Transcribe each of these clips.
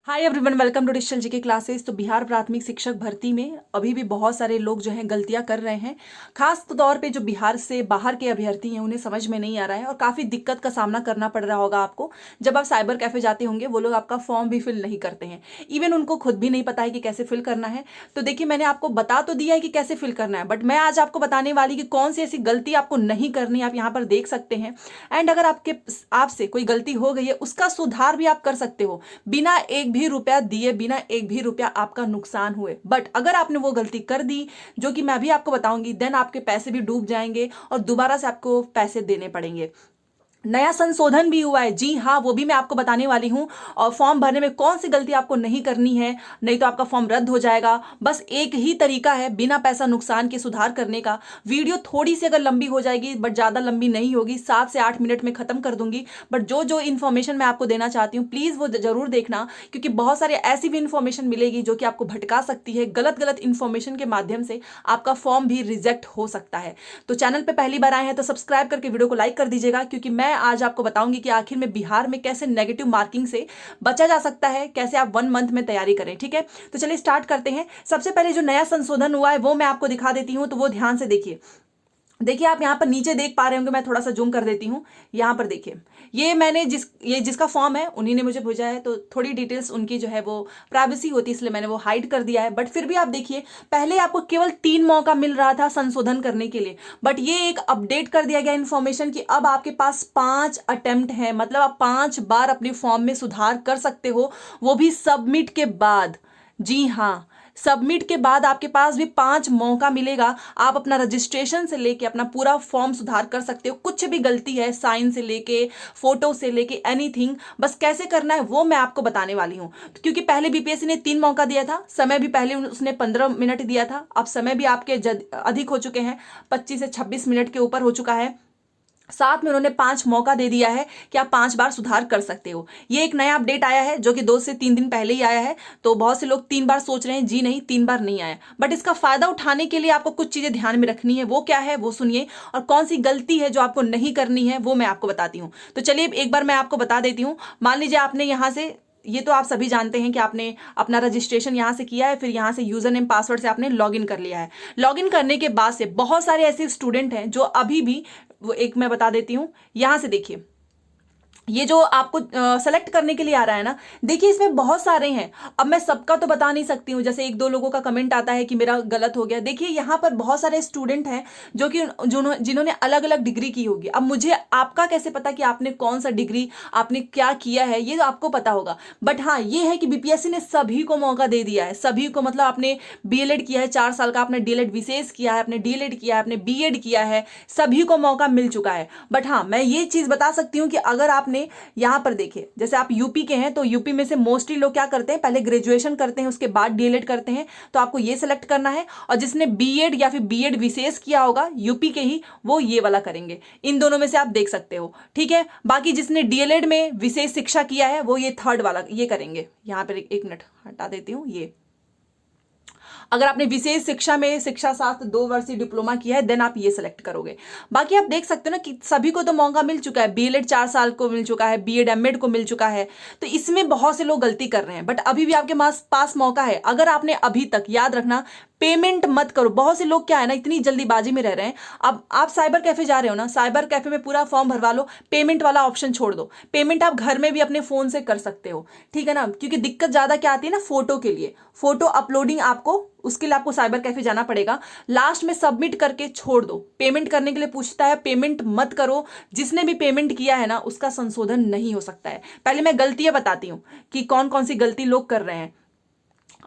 Hi everyone, welcome to digital GK classes. तो बिहार प्राथमिक शिक्षक भर्ती में अभी भी बहुत सारे लोग जो हैं गलतियां कर रहे हैं। खास तौर पे जो बिहार से बाहर के अभ्यर्थी हैं उन्हें समझ में नहीं आ रहा है और काफ़ी दिक्कत का सामना करना पड़ रहा होगा आपको। जब आप साइबर कैफे जाते होंगे वो लोग आपका फॉर्म भी फिल नहीं करते हैं। इवन उनको खुद भी नहीं पता है कि कैसे फिल करना है। तो देखिए, मैंने आपको बता तो दिया है कि कैसे फिल करना है, बट मैं आज आपको बताने वाली कि कौन सी ऐसी गलती आपको नहीं करनी, आप यहाँ पर देख सकते हैं। एंड अगर आपसे कोई गलती हो गई है उसका सुधार भी आप कर सकते हो बिना एक भी रुपया दिए, बिना एक भी रुपया आपका नुकसान हुए। बट अगर आपने वो गलती कर दी जो कि मैं अभी आपको बताऊंगी, देन आपके पैसे भी डूब जाएंगे और दोबारा से आपको पैसे देने पड़ेंगे। नया संशोधन भी हुआ है, जी हाँ, वो भी मैं आपको बताने वाली हूँ। और फॉर्म भरने में कौन सी गलती आपको नहीं करनी है, नहीं तो आपका फॉर्म रद्द हो जाएगा। बस एक ही तरीका है बिना पैसा नुकसान के सुधार करने का। वीडियो थोड़ी सी अगर लंबी हो जाएगी, बट ज़्यादा लंबी नहीं होगी, 7 से 8 मिनट में ख़त्म कर दूंगी। बट जो जो इन्फॉर्मेशन मैं आपको देना चाहती हूँ प्लीज़ वो ज़रूर देखना, क्योंकि बहुत सारे ऐसी भी इन्फॉर्मेशन मिलेगी जो कि आपको भटका सकती है। गलत गलत इन्फॉर्मेशन के माध्यम से आपका फॉर्म भी रिजेक्ट हो सकता है। तो चैनल पर पहली बार आए हैं तो सब्सक्राइब करके वीडियो को लाइक कर दीजिएगा, क्योंकि मैं आज आपको बताऊंगी कि आखिर में बिहार में कैसे नेगेटिव मार्किंग से बचा जा सकता है, कैसे आप 1 मंथ में तैयारी करें। ठीक है, तो चलिए स्टार्ट करते हैं। सबसे पहले जो नया संशोधन हुआ है वो मैं आपको दिखा देती हूं, तो वो ध्यान से देखिए। देखिए, आप यहाँ पर नीचे देख पा रहे होंगे, मैं थोड़ा सा जूम कर देती हूँ। यहाँ पर देखिए, ये मैंने जिसका फॉर्म है उन्हीं ने मुझे भेजा है, तो थोड़ी डिटेल्स उनकी जो है वो प्राइवेसी होती है, इसलिए मैंने वो हाइड कर दिया है। बट फिर भी आप देखिए, पहले आपको केवल 3 मौका मिल रहा था संशोधन करने के लिए, बट ये एक अपडेट कर दिया गया इन्फॉर्मेशन कि अब आपके पास 5 अटेम्प्ट है, मतलब आप 5 बार अपने फॉर्म में सुधार कर सकते हो, वो भी सबमिट के बाद। जी हाँ, सबमिट के बाद आपके पास भी 5 मौका मिलेगा। आप अपना रजिस्ट्रेशन से लेके अपना पूरा फॉर्म सुधार कर सकते हो। कुछ भी गलती है, साइन से लेके फोटो से लेके एनीथिंग, बस कैसे करना है वो मैं आपको बताने वाली हूँ। क्योंकि पहले बीपीएससी ने 3 मौका दिया था, समय भी पहले उसने 15 मिनट दिया था, अब समय भी आपके अधिक हो चुके हैं, 25 से 26 मिनट के ऊपर हो चुका है। साथ में उन्होंने 5 मौका दे दिया है कि आप 5 बार सुधार कर सकते हो। ये एक नया अपडेट आया है जो कि 2 से 3 दिन पहले ही आया है। तो बहुत से लोग 3 बार सोच रहे हैं, जी नहीं, 3 बार नहीं आया। बट इसका फायदा उठाने के लिए आपको कुछ चीजें ध्यान में रखनी है। वो क्या है वो सुनिए, और कौन सी गलती है जो आपको नहीं करनी है वो मैं आपको बताती हूँ। तो चलिए एक बार मैं आपको बता देती हूँ। मान लीजिए आपने यहाँ से, ये तो आप सभी जानते हैं कि आपने अपना रजिस्ट्रेशन यहाँ से किया है, फिर यहाँ से यूजर नेम पासवर्ड से आपने लॉगिन कर लिया है। लॉगिन करने के बाद से बहुत सारे ऐसे स्टूडेंट हैं जो अभी भी, वो एक मैं बता देती हूँ, यहाँ से देखिए, ये जो आपको सेलेक्ट करने के लिए आ रहा है ना, देखिए इसमें बहुत सारे हैं। अब मैं सबका तो बता नहीं सकती हूँ, जैसे 1-2 लोगों का कमेंट आता है कि मेरा गलत हो गया। देखिए यहाँ पर बहुत सारे स्टूडेंट हैं जो कि जिन्होंने अलग अलग डिग्री की होगी। अब मुझे आपका कैसे पता कि आपने कौन सा डिग्री, आपने क्या किया है, ये तो आपको पता होगा। बट हाँ, ये है कि बीपीएससी ने सभी को मौका दे दिया है, सभी को। मतलब आपने बीएलएड किया है 4 साल का, आपने डीएलएड विशेष किया है, आपने डीएलएड किया है, आपने बीएड किया है, सभी को मौका मिल चुका है। बट हाँ, मैं ये चीज बता सकती हूँ कि अगर आपने, यहां पर देखिए, जैसे आप यूपी के हैं तो यूपी में से मोस्टली लोग क्या करते हैं, पहले ग्रेजुएशन करते हैं उसके बाद डीएलएड करते हैं, तो आपको ये सेलेक्ट करना है। और जिसने बीएड या फिर बीएड विशेष किया होगा यूपी के ही, वो ये वाला करेंगे। इन दोनों में से आप देख सकते हो। ठीक है, बाकी जिसने डीएलएड में विशेष शिक्षा किया है वो ये थर्ड वाला ये करेंगे। यहां पर एक मिनट हटा देती हूँ। ये अगर आपने विशेष शिक्षा में शिक्षा शास्त्र 2 वर्षीय डिप्लोमा किया है, देन आप ये सिलेक्ट करोगे। बाकी आप देख सकते हो ना कि सभी को तो मौका मिल चुका है। बीएलएड 4 साल को मिल चुका है, बीएड एमएड को मिल चुका है। तो इसमें बहुत से लोग गलती कर रहे हैं, बट अभी भी आपके पास मौका है। अगर आपने अभी तक, याद रखना, पेमेंट मत करो। बहुत से लोग क्या है ना, इतनी जल्दीबाजी में रह रहे हैं। अब आप साइबर कैफे जा रहे हो ना, साइबर कैफे में पूरा फॉर्म भरवा लो, पेमेंट वाला ऑप्शन छोड़ दो। पेमेंट आप घर में भी अपने फोन से कर सकते हो, ठीक है ना। क्योंकि दिक्कत ज्यादा क्या आती है ना, फोटो के लिए, फोटो अपलोडिंग, आपको उसके लिए आपको साइबर कैफे जाना पड़ेगा। लास्ट में सबमिट करके छोड़ दो। पेमेंट करने के लिए पूछता है, पेमेंट मत करो। जिसने भी पेमेंट किया है ना उसका संशोधन नहीं हो सकता है। पहले मैं गलतियां बताती हूँ कि कौन कौन सी गलती लोग कर रहे हैं।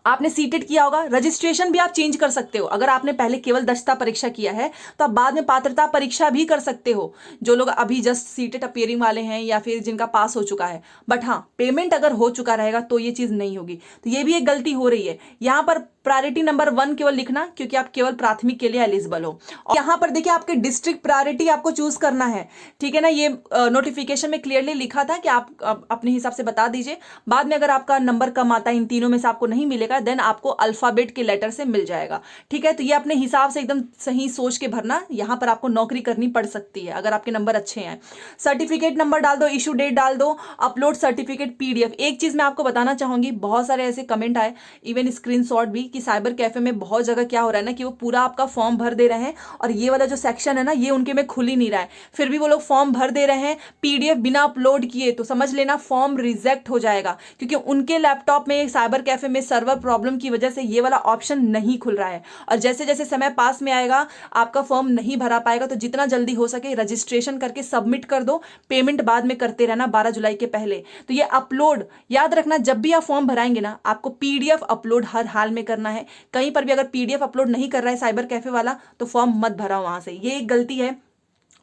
आपने सीटेट किया होगा, रजिस्ट्रेशन भी आप चेंज कर सकते हो। अगर आपने पहले केवल दक्षता परीक्षा किया है तो आप बाद में पात्रता परीक्षा भी कर सकते हो, जो लोग अभी जस्ट सीटेट अपियरिंग वाले हैं या फिर जिनका पास हो चुका है। बट हाँ, पेमेंट अगर हो चुका रहेगा तो ये चीज नहीं होगी। तो ये भी एक गलती हो रही है। यहाँ पर प्रायोरिटी नंबर 1 केवल लिखना, क्योंकि आप केवल प्राथमिक के लिए एलिजिबल हो। और यहाँ पर देखिए आपके डिस्ट्रिक्ट प्रायोरिटी आपको चूज करना है, ठीक है ना। ये नोटिफिकेशन में क्लियरली लिखा था कि आप अपने हिसाब से बता दीजिए। बाद में अगर आपका नंबर कम आता है, इन तीनों में से आपको नहीं मिलेगा, देन आपको अल्फाबेट के लेटर से मिल जाएगा, ठीक है। तो ये अपने हिसाब से एकदम सही सोच के भरना, यहाँ पर आपको नौकरी करनी पड़ सकती है अगर आपके नंबर अच्छे हैं। सर्टिफिकेट नंबर डाल दो, इशू डेट डाल दो, अपलोड सर्टिफिकेट PDF। एक चीज मैं आपको बताना चाहूंगी, बहुत सारे ऐसे कमेंट आए, इवन स्क्रीनशॉट भी, कि साइबर कैफे में बहुत जगह क्या हो रहा है ना कि वो पूरा आपका फॉर्म भर दे रहे हैं और ये वाला जो सेक्शन है ना ये उनके में खुल ही नहीं रहा है, फिर भी वो लोग फॉर्म भर दे रहे हैं PDF बिना अपलोड किए, तो समझ लेना फॉर्म रिजेक्ट हो जाएगा, क्योंकि उनके लैपटॉप में साइबर कैफे में सर्वर प्रॉब्लम की वजह से ये वाला ऑप्शन नहीं खुल रहा है। और जैसे जैसे समय पास में आएगा आपका फॉर्म नहीं भरा पाएगा, तो जितना जल्दी हो सके रजिस्ट्रेशन करके सबमिट कर दो, पेमेंट बाद में करते रहना 12 जुलाई के पहले। तो ये अपलोड याद रखना, जब भी आप फॉर्म भराएंगे ना आपको PDF अपलोड हर हाल में करना है। कहीं पर भी अगर PDF अपलोड नहीं कर रहा है साइबर कैफे वाला, तो फॉर्म मत भराओ वहां से, ये एक गलती है।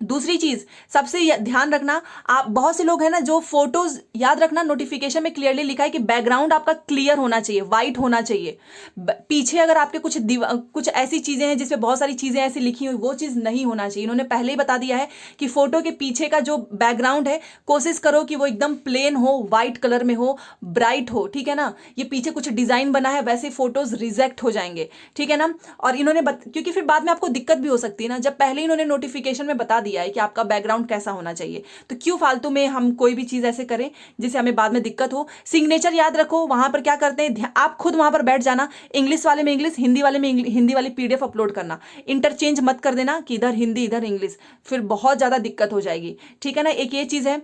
दूसरी चीज सबसे ध्यान रखना, आप बहुत से लोग हैं ना जो फोटोज, याद रखना नोटिफिकेशन में क्लियरली लिखा है कि बैकग्राउंड आपका क्लियर होना चाहिए, वाइट होना चाहिए। पीछे अगर आपके कुछ ऐसी चीजें हैं जिसपे बहुत सारी चीजें ऐसी लिखी हुई, वो चीज नहीं होना चाहिए। इन्होंने पहले ही बता दिया है कि फोटो के पीछे का जो बैकग्राउंड है कोशिश करो कि वो एकदम प्लेन हो, व्हाइट कलर में हो, ब्राइट हो, ठीक है ना। ये पीछे कुछ डिजाइन बना है, वैसे फोटोज रिजेक्ट हो जाएंगे, ठीक है ना। और इन्होंने क्योंकि फिर बाद में आपको दिक्कत भी हो सकती है ना, जब पहले इन्होंने नोटिफिकेशन में बता दिया है कि आपका बैकग्राउंड कैसा होना चाहिए, तो क्यों फालतू में हम कोई भी चीज ऐसे करें जिससे हमें बाद में दिक्कत हो। सिग्नेचर याद रखो, वहां पर क्या करते हैं, आप खुद वहां पर बैठ जाना, इंग्लिश वाले में इंग्लिश, हिंदी वाले में हिंदी वाली PDF अपलोड करना, इंटरचेंज मत कर देना कि इधर हिंदी इधर इंग्लिश, फिर बहुत ज्यादा दिक्कत हो जाएगी, ठीक है ना। एक ये चीज है,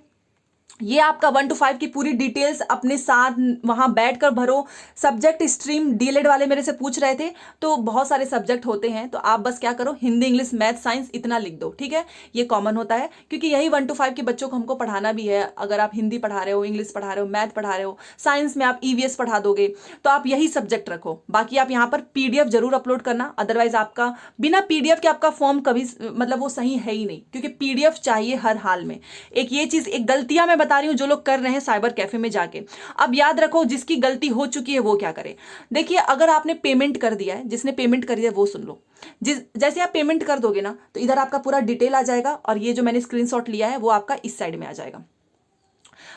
ये आपका 1 to 5 की पूरी डिटेल्स अपने साथ वहां बैठकर भरो। सब्जेक्ट स्ट्रीम DLED वाले मेरे से पूछ रहे थे, तो बहुत सारे सब्जेक्ट होते हैं, तो आप बस क्या करो, हिंदी इंग्लिश मैथ साइंस इतना लिख दो, ठीक है। ये कॉमन होता है, क्योंकि यही 1 to 5 के बच्चों को हमको पढ़ाना भी है। अगर आप हिंदी पढ़ा रहे हो, इंग्लिश पढ़ा रहे हो, मैथ पढ़ा रहे हो, साइंस में आप EVS पढ़ा दोगे, तो आप यही सब्जेक्ट रखो। बाकी आप यहाँ पर PDF जरूर अपलोड करना, अदरवाइज आपका बिना PDF के आपका फॉर्म कभी मतलब वो सही है ही नहीं, क्योंकि PDF चाहिए हर हाल में। एक ये चीज, एक गलतियां मैं बता रही हूं जो लोग कर रहे हैं साइबर कैफे में जाके। अब याद रखो, जिसकी गलती हो चुकी है वो क्या करे। देखिए, अगर आपने पेमेंट कर दिया है, जिसने पेमेंट कर दिया है वो सुन लो। जैसे आप पेमेंट कर दोगे ना, तो इधर आपका पूरा डिटेल आ जाएगा, और ये जो मैंने स्क्रीनशॉट लिया है वो आपका इस साइड में आ जाएगा।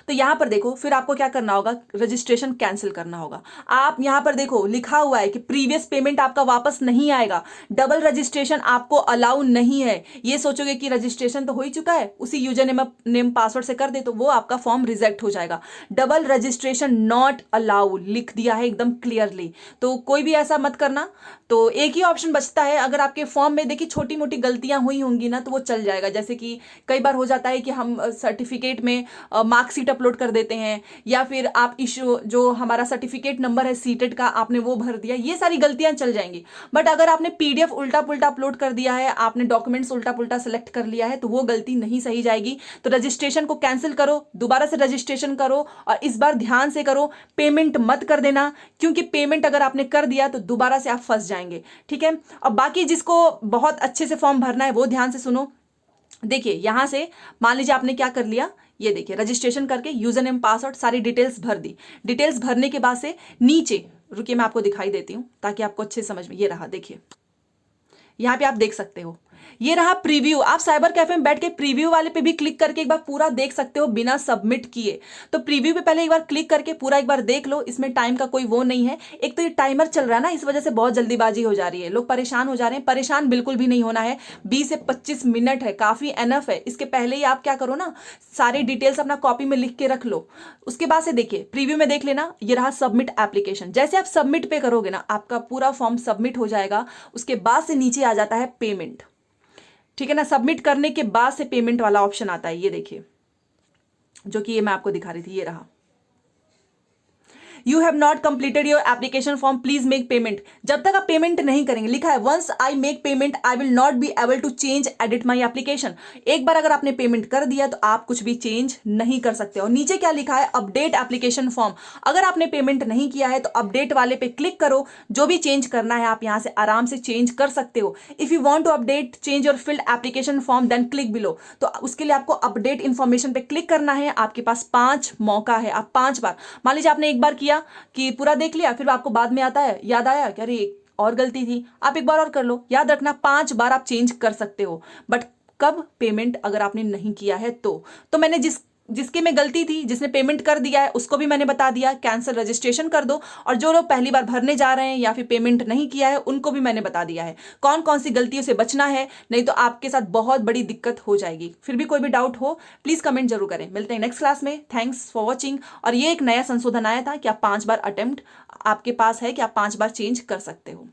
तो यहां पर देखो, फिर आपको क्या करना होगा, रजिस्ट्रेशन कैंसिल करना होगा। आप यहां पर देखो लिखा हुआ है कि प्रीवियस पेमेंट आपका वापस नहीं आएगा, डबल रजिस्ट्रेशन आपको अलाउ नहीं है। ये सोचोगे कि रजिस्ट्रेशन तो हो ही चुका है, उसी यूजर नेम पासवर्ड से कर दे, तो वो आपका फॉर्म रिजेक्ट हो जाएगा। डबल रजिस्ट्रेशन नॉट अलाउ लिख दिया है एकदम क्लियरली, तो कोई भी ऐसा मत करना। तो एक ही ऑप्शन बचता है, अगर आपके फॉर्म में देखिए छोटी मोटी गलतियां हुई होंगी ना, तो वो चल जाएगा। जैसे कि कई बार हो जाता है कि हम सर्टिफिकेट में मार्कशीट अपलोड कर देते हैं, या फिर आप इशू जो हमारा सर्टिफिकेट नंबर है सीटेट का आपने वो भर दिया, ये सारी गलतियां चल जाएंगी। बट अगर आपने PDF उल्टा पुल्टा अपलोड कर दिया है, आपने डॉक्यूमेंट्स उल्टा पुल्टा सेलेक्ट कर लिया है, तो वो गलती नहीं सही जाएगी। तो रजिस्ट्रेशन को कैंसिल करो, दोबारा से रजिस्ट्रेशन करो, और इस बार ध्यान से करो, पेमेंट मत कर देना, क्योंकि पेमेंट अगर आपने कर दिया तो दोबारा से आप फंस जाएंगे, ठीक है। और बाकी जिसको बहुत अच्छे से फॉर्म भरना है वो ध्यान से सुनो। देखिए, यहां से मान लीजिए आपने क्या कर लिया, ये देखिए रजिस्ट्रेशन करके यूजर नेम पासवर्ड सारी डिटेल्स भर दी। डिटेल्स भरने के बाद से नीचे, रुकिए मैं आपको दिखाई देती हूं ताकि आपको अच्छे समझ में, ये रहा देखिए, यहां पे आप देख सकते हो, ये रहा प्रीव्यू। आप साइबर कैफे में बैठ के प्रीव्यू वाले पे भी क्लिक करके एक बार पूरा देख सकते हो बिना सबमिट किए। तो प्रीव्यू पे पहले एक बार क्लिक करके पूरा एक बार देख लो, इसमें टाइम का कोई वो नहीं है। एक तो ये टाइमर चल रहा है ना, इस वजह से बहुत जल्दीबाजी हो जा रही है, लोग परेशान हो जा रहे हैं। परेशान बिल्कुल भी नहीं होना है, 20 से 25 मिनट है, काफी एनफ है। इसके पहले ही आप क्या करो ना, सारी डिटेल्स अपना कॉपी में लिख के रख लो। उसके बाद से देखिए प्रीव्यू में देख लेना, ये रहा सबमिट एप्लीकेशन। जैसे आप सबमिट पे करोगे ना, आपका पूरा फॉर्म सबमिट हो जाएगा। उसके बाद से नीचे आ जाता है पेमेंट, ठीक है ना। सबमिट करने के बाद से पेमेंट वाला ऑप्शन आता है, ये देखिए, जो कि ये मैं आपको दिखा रही थी, ये रहा। You have not completed your application form, please make payment. जब तक आप पेमेंट नहीं करेंगे, लिखा है once I make payment I will not be able to change edit my application. एक बार अगर आपने पेमेंट कर दिया तो आप कुछ भी चेंज नहीं कर सकते। और नीचे क्या लिखा है, अपडेट एप्लीकेशन फॉर्म। अगर आपने पेमेंट नहीं किया है तो अपडेट वाले पे क्लिक करो, जो भी चेंज करना है आप यहां से आराम से चेंज कर सकते हो। If you want to update change your filled application form then click below. तो उसके लिए आपको अपडेट इंफॉर्मेशन पे क्लिक करना है। आपके पास 5 मौका है, आप 5 बार, मान लीजिए आपने एक बार किया किया कि पूरा देख लिया, फिर आपको बाद में आता है याद आया कि अरे और गलती थी, आप एक बार और कर लो। याद रखना 5 बार आप चेंज कर सकते हो, बट कब? पेमेंट अगर आपने नहीं किया है तो मैंने जिसकी में गलती थी, जिसने पेमेंट कर दिया है उसको भी मैंने बता दिया कैंसिल रजिस्ट्रेशन कर दो, और जो लोग पहली बार भरने जा रहे हैं या फिर पेमेंट नहीं किया है उनको भी मैंने बता दिया है कौन कौन सी गलतियों से बचना है, नहीं तो आपके साथ बहुत बड़ी दिक्कत हो जाएगी। फिर भी कोई भी डाउट हो प्लीज कमेंट जरूर करें। मिलते हैं नेक्स्ट क्लास में। Thanks for watching. और ये एक नया संशोधन आया था कि आप 5 बार अटेम्प्ट आपके पास है कि आप 5 बार चेंज कर सकते हो।